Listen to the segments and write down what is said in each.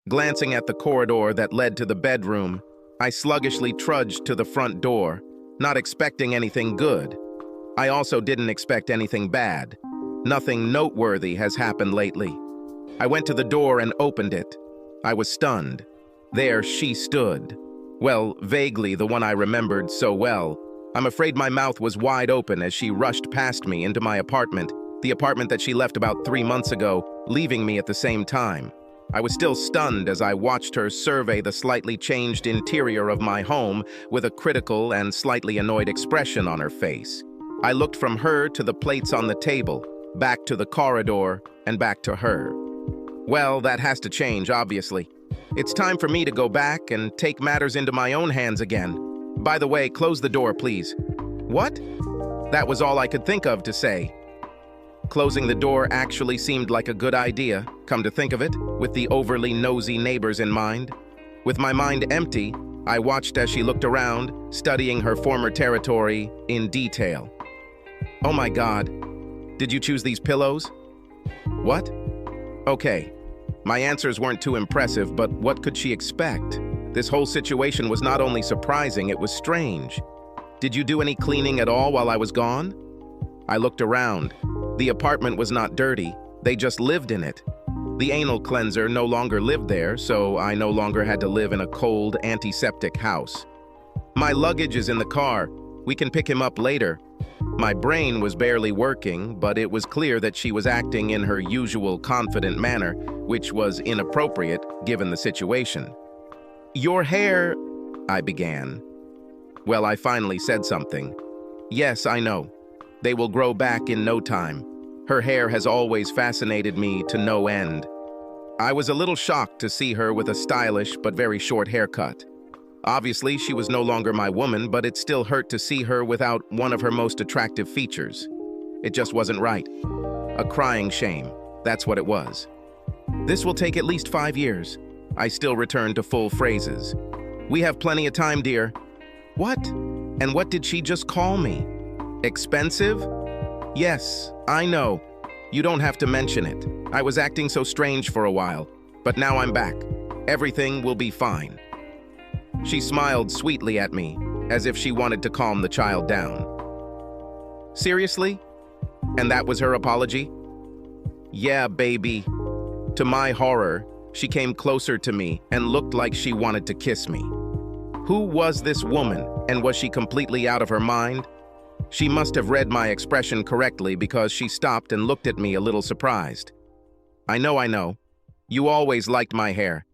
Glancing at the corridor that led to the bedroom, I sluggishly trudged to the front door, not expecting anything good. I also didn't expect anything bad. Nothing noteworthy has happened lately. I went to the door and opened it. I was stunned. There she stood. Well, vaguely the one I remembered so well. I'm afraid my mouth was wide open as she rushed past me into my apartment, the apartment that she left about 3 months ago, leaving me at the same time. I was still stunned as I watched her survey the slightly changed interior of my home with a critical and slightly annoyed expression on her face. I looked from her to the plates on the table, back to the corridor, and back to her. Well, that has to change, obviously. It's time for me to go back and take matters into my own hands again. By the way, close the door, please. What? That was all I could think of to say. Closing the door actually seemed like a good idea, come to think of it, with the overly nosy neighbors in mind. With my mind empty, I watched as she looked around, studying her former territory in detail. Oh my God, did you choose these pillows? What? Okay. My answers weren't too impressive, but what could she expect? This whole situation was not only surprising, it was strange. Did you do any cleaning at all while I was gone? I looked around. The apartment was not dirty, they just lived in it. The anal cleanser no longer lived there, so I no longer had to live in a cold, antiseptic house. My luggage is in the car. We can pick him up later. My brain was barely working, but it was clear that she was acting in her usual confident manner, which was inappropriate given the situation. Your hair, I began. Well, I finally said something. Yes, I know. They will grow back in no time. Her hair has always fascinated me to no end. I was a little shocked to see her with a stylish but very short haircut. Obviously, she was no longer my woman, but it still hurt to see her without one of her most attractive features. It just wasn't right. A crying shame, that's what it was. This will take at least 5 years. I still returned to full phrases. We have plenty of time, dear. What? And what did she just call me? Expensive? Yes, I know. You don't have to mention it. I was acting so strange for a while, but now I'm back. Everything will be fine. She smiled sweetly at me, as if she wanted to calm the child down. Seriously? And that was her apology? Yeah, baby. To my horror, she came closer to me and looked like she wanted to kiss me. Who was this woman, and was she completely out of her mind? She must have read my expression correctly because she stopped and looked at me a little surprised. I know. You always liked my hair,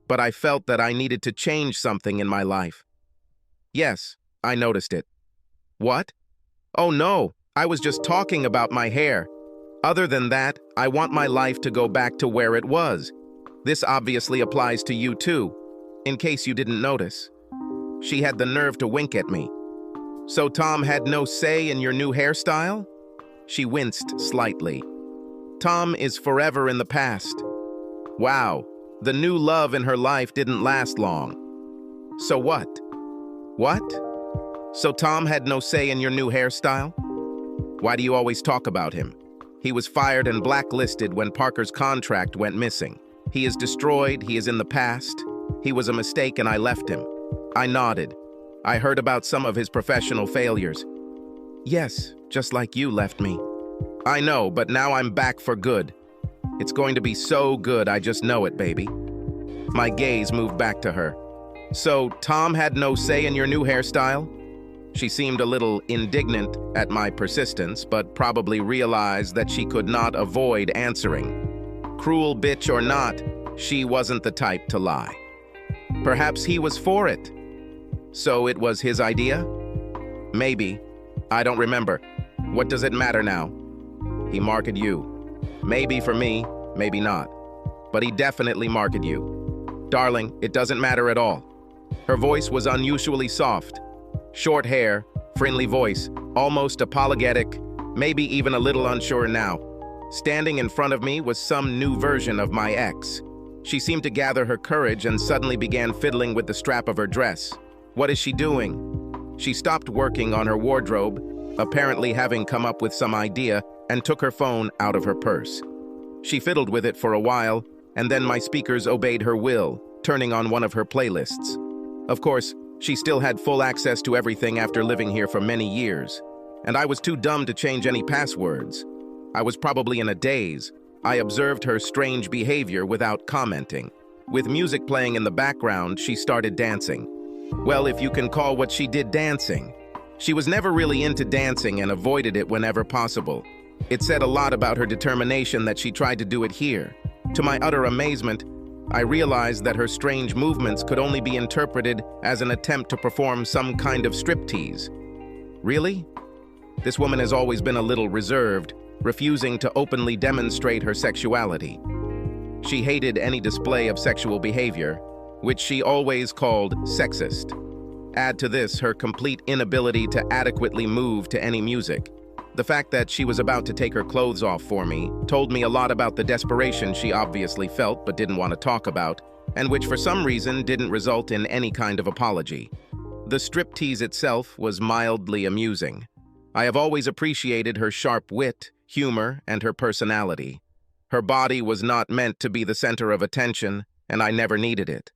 but I felt that I needed to change something in my life. Yes, I noticed it. What? Oh no, I was just talking about my hair. Other than that, I want my life to go back to where it was. This obviously applies to you too, in case you didn't notice. She had the nerve to wink at me. So Tom had no say in your new hairstyle? She winced slightly. Tom is forever in the past. Wow, the new love in her life didn't last long. So what? What? So Tom had no say in your new hairstyle? Why do you always talk about him? He was fired and blacklisted when Parker's contract went missing. He is destroyed, he is in the past. He was a mistake and I left him. I nodded. I heard about some of his professional failures. Yes, just like you left me. I know, but now I'm back for good. It's going to be so good, I just know it, baby. My gaze moved back to her. So, Tom had no say in your new hairstyle? She seemed a little indignant at my persistence, but probably realized that she could not avoid answering. Cruel bitch or not, she wasn't the type to lie. Perhaps he was for it. So it was his idea? Maybe. I don't remember. What does it matter now? He marked you. Maybe for me, maybe not. But he definitely marked you. Darling, it doesn't matter at all. Her voice was unusually soft. Short hair, friendly voice, almost apologetic, maybe even a little unsure now. Standing in front of me was some new version of my ex. She seemed to gather her courage and suddenly began fiddling with the strap of her dress. What is she doing? She stopped working on her wardrobe, apparently having come up with some idea, and took her phone out of her purse. She fiddled with it for a while, and then my speakers obeyed her will, turning on one of her playlists. Of course, she still had full access to everything after living here for many years, and I was too dumb to change any passwords. I was probably in a daze. I observed her strange behavior without commenting. With music playing in the background, she started dancing. Well, if you can call what she did dancing. She was never really into dancing and avoided it whenever possible. It said a lot about her determination that she tried to do it here. To my utter amazement, I realized that her strange movements could only be interpreted as an attempt to perform some kind of striptease. Really? This woman has always been a little reserved, refusing to openly demonstrate her sexuality. She hated any display of sexual behavior, which she always called sexist. Add to this her complete inability to adequately move to any music. The fact that she was about to take her clothes off for me told me a lot about the desperation she obviously felt but didn't want to talk about, and which for some reason didn't result in any kind of apology. The striptease itself was mildly amusing. I have always appreciated her sharp wit, humor, and her personality. Her body was not meant to be the center of attention, and I never needed it.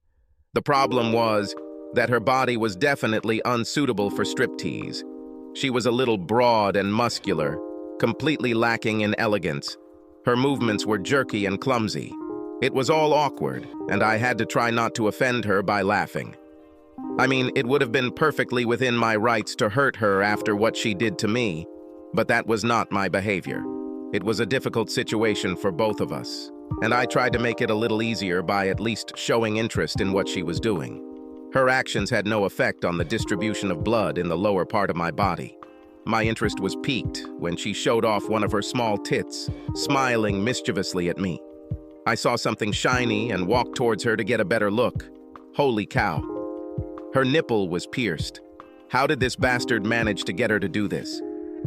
The problem was that her body was definitely unsuitable for striptease. She was a little broad and muscular, completely lacking in elegance. Her movements were jerky and clumsy. It was all awkward, and I had to try not to offend her by laughing. I mean, it would have been perfectly within my rights to hurt her after what she did to me, but that was not my behavior. It was a difficult situation for both of us, and I tried to make it a little easier by at least showing interest in what she was doing. Her actions had no effect on the distribution of blood in the lower part of my body. My interest was piqued when she showed off one of her small tits, smiling mischievously at me. I saw something shiny and walked towards her to get a better look. Holy cow. Her nipple was pierced. How did this bastard manage to get her to do this?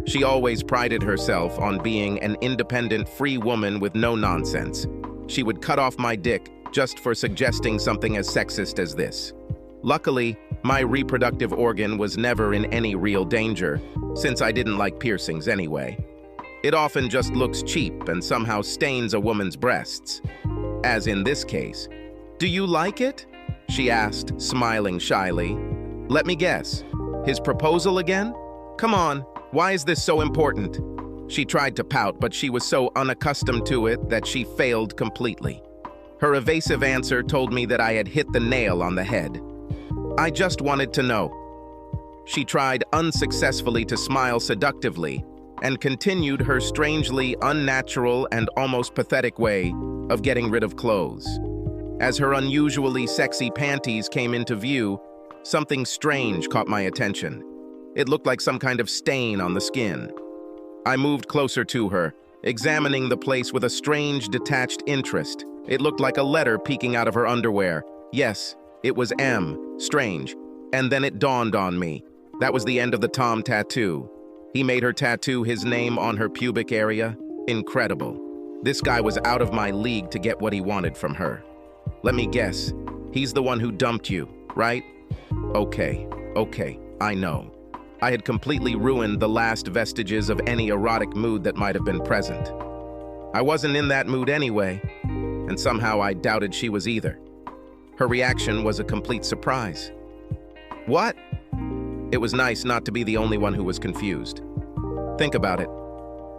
She always prided herself on being an independent, free woman with no nonsense. She would cut off my dick just for suggesting something as sexist as this. Luckily, my reproductive organ was never in any real danger, since I didn't like piercings anyway. It often just looks cheap and somehow stains a woman's breasts. As in this case. "Do you like it?" she asked, smiling shyly. "Let me guess. His proposal again? Come on, why is this so important?" She tried to pout, but she was so unaccustomed to it that she failed completely. Her evasive answer told me that I had hit the nail on the head. "I just wanted to know." She tried unsuccessfully to smile seductively and continued her strangely unnatural and almost pathetic way of getting rid of clothes. As her unusually sexy panties came into view, something strange caught my attention. It looked like some kind of stain on the skin. I moved closer to her, examining the place with a strange, detached interest. It looked like a letter peeking out of her underwear. Yes, it was M. Strange. And then it dawned on me. That was the end of the Tom tattoo. He made her tattoo his name on her pubic area. Incredible. This guy was out of my league to get what he wanted from her. Let me guess. He's the one who dumped you, right? Okay, I know. I had completely ruined the last vestiges of any erotic mood that might have been present. I wasn't in that mood anyway, and somehow I doubted she was either. Her reaction was a complete surprise. "What?" It was nice not to be the only one who was confused. Think about it.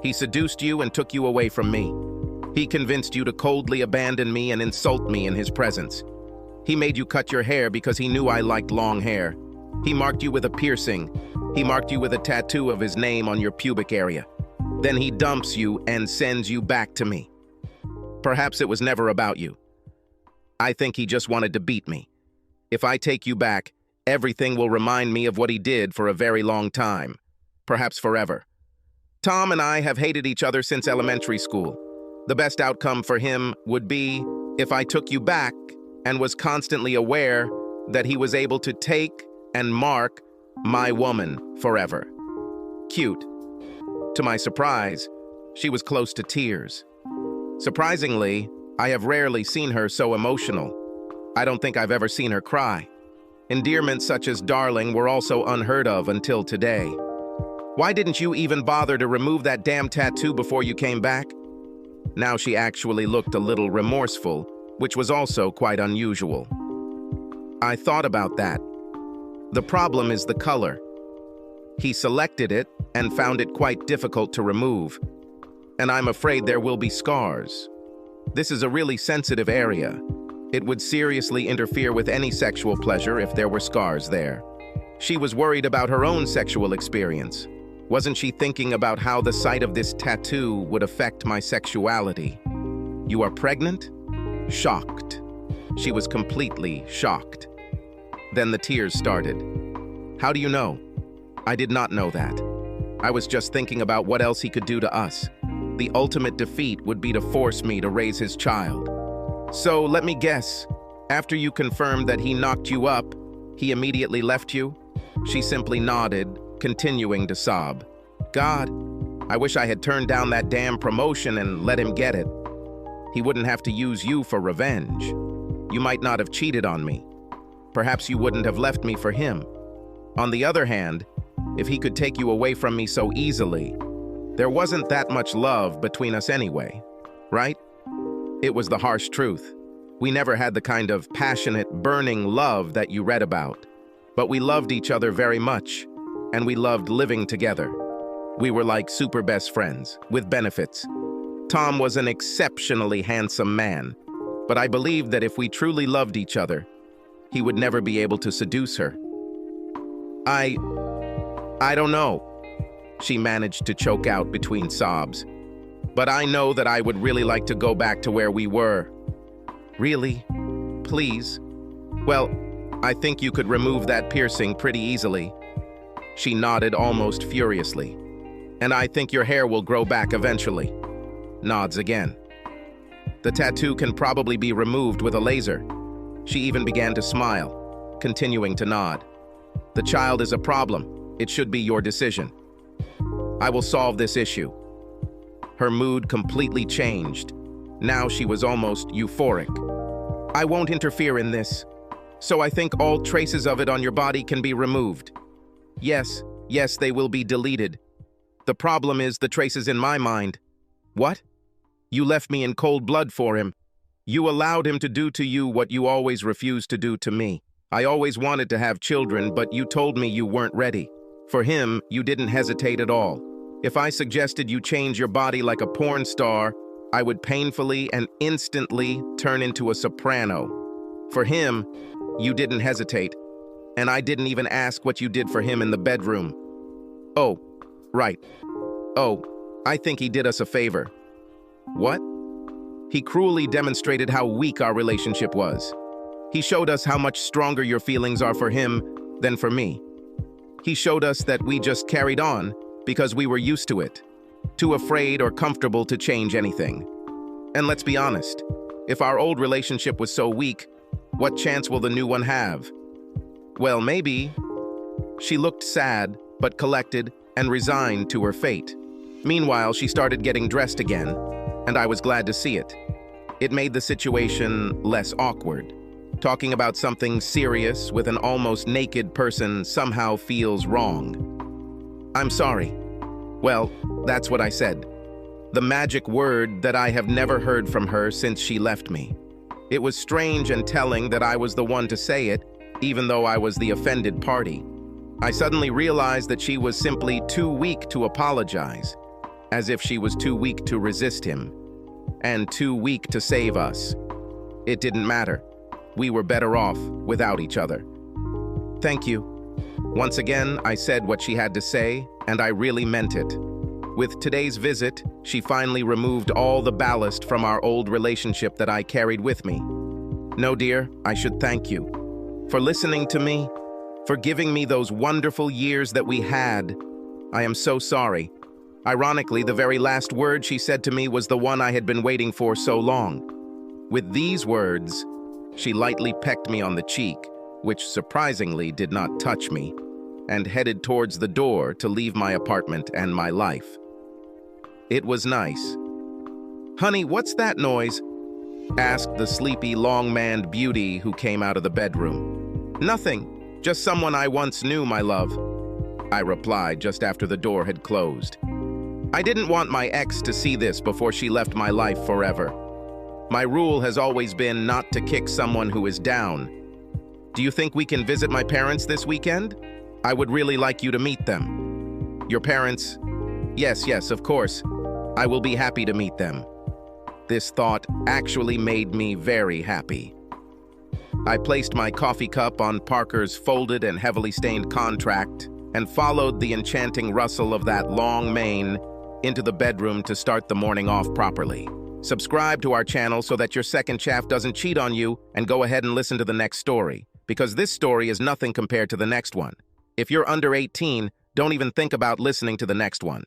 He seduced you and took you away from me. He convinced you to coldly abandon me and insult me in his presence. He made you cut your hair because he knew I liked long hair. He marked you with a piercing. He marked you with a tattoo of his name on your pubic area. Then he dumps you and sends you back to me. Perhaps it was never about you. I think he just wanted to beat me. If I take you back, everything will remind me of what he did for a very long time. Perhaps forever. Tom and I have hated each other since elementary school. The best outcome for him would be if I took you back and was constantly aware that he was able to take and mark my woman forever. Cute. To my surprise, she was close to tears. Surprisingly, I have rarely seen her so emotional. I don't think I've ever seen her cry. Endearments such as darling were also unheard of until today. Why didn't you even bother to remove that damn tattoo before you came back? Now she actually looked a little remorseful, which was also quite unusual. I thought about that. The problem is the color. He selected it and found it quite difficult to remove, and I'm afraid there will be scars. This is a really sensitive area. It would seriously interfere with any sexual pleasure if there were scars there. She was worried about her own sexual experience. Wasn't she thinking about how the sight of this tattoo would affect my sexuality? You are pregnant? Shocked. She was completely shocked. Then the tears started. How do you know? I did not know that. I was just thinking about what else he could do to us. The ultimate defeat would be to force me to raise his child. So let me guess, after you confirmed that he knocked you up, he immediately left you? She simply nodded, continuing to sob. God, I wish I had turned down that damn promotion and let him get it. He wouldn't have to use you for revenge. You might not have cheated on me. Perhaps you wouldn't have left me for him. On the other hand, if he could take you away from me so easily, there wasn't that much love between us anyway, right? It was the harsh truth. We never had the kind of passionate, burning love that you read about. But we loved each other very much, and we loved living together. We were like super best friends, with benefits. Tom was an exceptionally handsome man, but I believed that if we truly loved each other, he would never be able to seduce her. I don't know. She managed to choke out between sobs. But I know that I would really like to go back to where we were. Really? Please? Well, I think you could remove that piercing pretty easily. She nodded almost furiously. And I think your hair will grow back eventually. Nods again. The tattoo can probably be removed with a laser. She even began to smile, continuing to nod. The child is a problem. It should be your decision. I will solve this issue. Her mood completely changed. Now she was almost euphoric. I won't interfere in this, so I think all traces of it on your body can be removed. Yes, they will be deleted. The problem is the traces in my mind. What? You left me in cold blood for him. You allowed him to do to you what you always refused to do to me. I always wanted to have children, but you told me you weren't ready. For him, you didn't hesitate at all. If I suggested you change your body like a porn star, I would painfully and instantly turn into a soprano. For him, you didn't hesitate, and I didn't even ask what you did for him in the bedroom. Oh, right. Oh, I think he did us a favor. What? He cruelly demonstrated how weak our relationship was. He showed us how much stronger your feelings are for him than for me. He showed us that we just carried on because we were used to it, too afraid or comfortable to change anything. And let's be honest, if our old relationship was so weak, what chance will the new one have? Well, maybe. She looked sad, but collected and resigned to her fate. Meanwhile, she started getting dressed again, and I was glad to see it. It made the situation less awkward. Talking about something serious with an almost naked person somehow feels wrong. I'm sorry. Well, that's what I said. The magic word that I have never heard from her since she left me. It was strange and telling that I was the one to say it, even though I was the offended party. I suddenly realized that she was simply too weak to apologize, as if she was too weak to resist him, and too weak to save us. It didn't matter. We were better off without each other. Thank you. Once again, I said what she had to say, and I really meant it. With today's visit, she finally removed all the ballast from our old relationship that I carried with me. No, dear, I should thank you for listening to me, for giving me those wonderful years that we had. I am so sorry. Ironically, the very last word she said to me was the one I had been waiting for so long. With these words, she lightly pecked me on the cheek, which surprisingly did not touch me, and headed towards the door to leave my apartment and my life. It was nice. Honey, what's that noise? Asked the sleepy, long-maned beauty who came out of the bedroom. Nothing, just someone I once knew, my love, I replied just after the door had closed. I didn't want my ex to see this before she left my life forever. My rule has always been not to kick someone who is down. Do you think we can visit my parents this weekend? I would really like you to meet them. Your parents? Yes, of course. I will be happy to meet them. This thought actually made me very happy. I placed my coffee cup on Parker's folded and heavily stained contract and followed the enchanting rustle of that long mane into the bedroom to start the morning off properly. Subscribe to our channel so that your second chaff doesn't cheat on you, and go ahead and listen to the next story, because this story is nothing compared to the next one. If you're under 18, don't even think about listening to the next one.